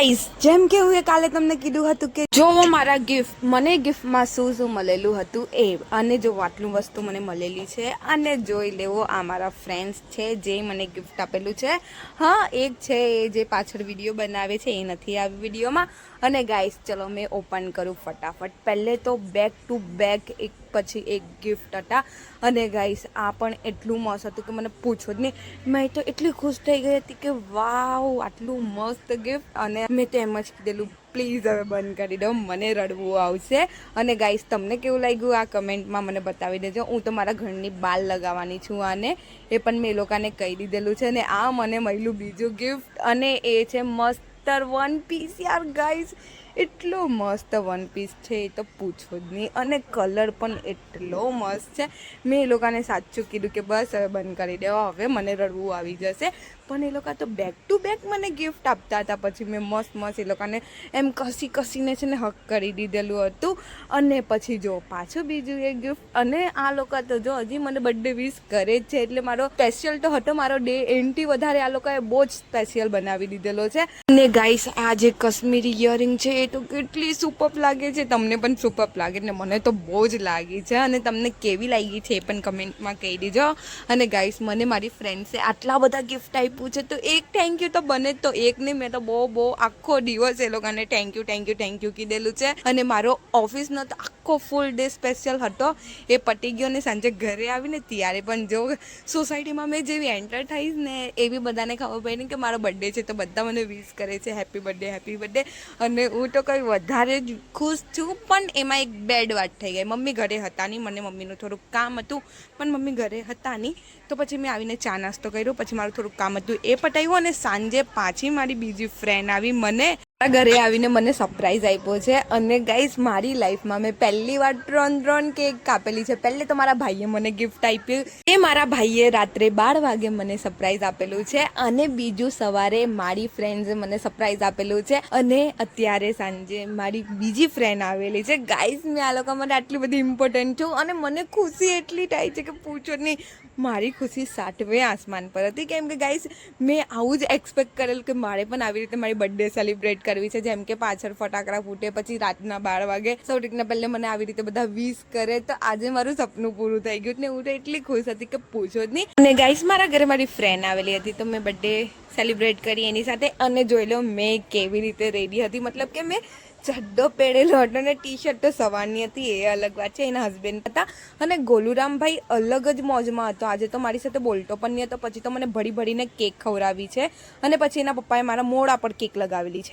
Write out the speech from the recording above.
Guys જેમ કે હું કાલે તમને કીધું હતું કે જોવો મારા ગિફ્ટ મને ગિફ્ટમાં શું મળેલું હતું એ અને જો આટલું વસ્તુ મને મળેલી છે અને જોઈ લેવો આ મારા ફ્રેન્ડ્સ છે જે મને ગિફ્ટ આપેલું છે. હા એક છે એ જે પાછળ વિડીયો બનાવે છે એ નથી આવી વિડીયોમાં. અને ગાઈસ ચલો મેં ઓપન કરું ફટાફટ. પહેલે તો બેક ટુ બેક એક પછી એક ગિફ્ટ હતા અને ગાઈસ આ પણ એટલું મસ્ત હતું કે મને પૂછો જ નહીં. મેં તો એટલી ખુશ થઈ ગઈ હતી કે વાવ આટલું મસ્ત ગિફ્ટ. અને મેં તો એમ જ કીધેલું પ્લીઝ હવે બંધ કરી દો મને રડવું આવશે. અને ગાઈસ તમને કેવું લાગ્યું આ કમેન્ટમાં મને બતાવી દેજો. હું તો મારા ઘરની બાલ લગાવવાની છું આને એ પણ મેં એ લોકોને કહી દીધેલું છે. અને આ મને મળ્યું બીજું ગિફ્ટ અને એ છે મસ્ત વન પીસ. યાર ગાઈસ એટલો મસ્ત વન પીસ છે એ તો પૂછો જ નહીં. અને કલર પણ એટલો મસ્ત છે. મેં એ લોકોને સાચું કીધું કે બસ હવે બંધ કરી દેવા હવે મને રડવું આવી જશે. પણ એ લોકો તો બેક ટુ બેક મને ગિફ્ટ આપતા હતા. પછી મેં મસ્ત એ લોકોને એમ કસીને છે ને હક કરી દીધેલું હતું. અને પછી જો પાછું બીજું એક ગિફ્ટ. અને આ લોકો તો જો હજી મને બર્થડે વિશ કરે જ છે એટલે મારો સ્પેશિયલ તો હતો. મારો ડે એનથી વધારે આ લોકોએ બહુ જ સ્પેશિયલ બનાવી દીધેલો છે. અને ગાઈસ આ જે કશ્મીરી ઇયરિંગ છે એ તો કેટલી સુપર લાગે છે. તમને પણ સુપર લાગે ને મને તો બહુ જ લાગી છે. અને તમને કેવી લાગી છે એ પણ કમેન્ટમાં કહી દીજો. અને ગાઈસ મને મારી ફ્રેન્ડ્સે આટલા બધા ગિફ્ટ આપ્યું છે તો એક થેન્ક યુ તો બને જ. તો એક નહીં મેં તો બહુ આખો દિવસ એ લોકોને થેન્ક યુ કીધેલું છે. અને મારો ઓફિસનો તો આખો ફૂલ ડે સ્પેશિયલ હતો એ પતી ગયો. ને સાંજે ઘરે આવીને ત્યારે પણ જો સોસાયટીમાં મેં જેવી એન્ટર થઈશ ને એવી બધાને ખબર પડી કે મારો બર્થડે છે તો બધા મને વિશ કરે છે હેપી બર્થડે. અને હું તો કંઈ વધારે જ ખુશ છું. પણ એમાં એક બેડ વાત થઈ ગઈ. મમ્મી ઘરે હતા નહીં. મને મમ્મીનું થોડુંક કામ હતું પણ મમ્મી ઘરે હતા નહીં. તો પછી મેં આવીને ચા નાસ્તો કર્યો. પછી મારું થોડુંક કામ હતું એ પટાવ્યું. અને સાંજે પાછી મારી બીજી ફ્રેન્ડ આવી મને ઘરે આવીને મને સરપ્રાઈઝ આપ્યો છે. અને ગાઈસ મારી લાઈફમાં મેં પહેલી વાર 3 કેક કાપેલી છે. પહેલે તો મારા ભાઈએ મને ગિફ્ટ આપ્યું એ મારા ભાઈએ રાત્રે 12 વાગે મને સરપ્રાઈઝ આપેલું છે. અને બીજું સવારે મારી ફ્રેન્ડ્સે મને સરપ્રાઈઝ આપેલું છે. અને અત્યારે સાંજે મારી બીજી ફ્રેન્ડ આવેલી છે. ગાઈસ મેં આ લોકો માટે આટલી બધી ઇમ્પોર્ટન્ટ છું. અને મને ખુશી એટલી થાય છે કે પૂછો નહીં. મારી ખુશી 7મે આસમાન પર હતી. કેમ કે ગાઈસ મેં આવું જ એક્સપેક્ટ કરેલું કે મારે પણ આવી રીતે મારી બર્થડે સેલિબ્રેટ કરવી છે. જેમ કે પાછળ ફટાકડા ફૂટે પછી રાતના 12 વાગે સૌથી પહેલે મને આવી રીતે બધા વિશ કરે. તો આજે મારું સપનું પૂરું થઈ ગયું. ને હું તો એટલી ખુશ હતી કે પૂછો જ નહીં. અને ગાઈસ મારા ઘરે મારી ફ્રેન્ડ આવેલી હતી તો મેં બર્થડે સેલિબ્રેટ કરી એની સાથે. અને જોઈ લો મેં કેવી રીતે રેડી હતી. મતલબ કે મેં ચડ્ડો પહેરેલો હતો અને ટી-શર્ટ તો સવારની હતી એ અલગ વાત છે. એના હસબન્ડ હતા. અને ગોલુરામભાઈ અલગ જ મોજમાં હતો. આજે તો મારી સાથે બોલતો પણ નહીં હતો. પછી તો મને ભરીને કેક ખવડાવી છે. અને પછી એના પપ્પાએ મારા મોઢા પર કેક લગાવેલી છે.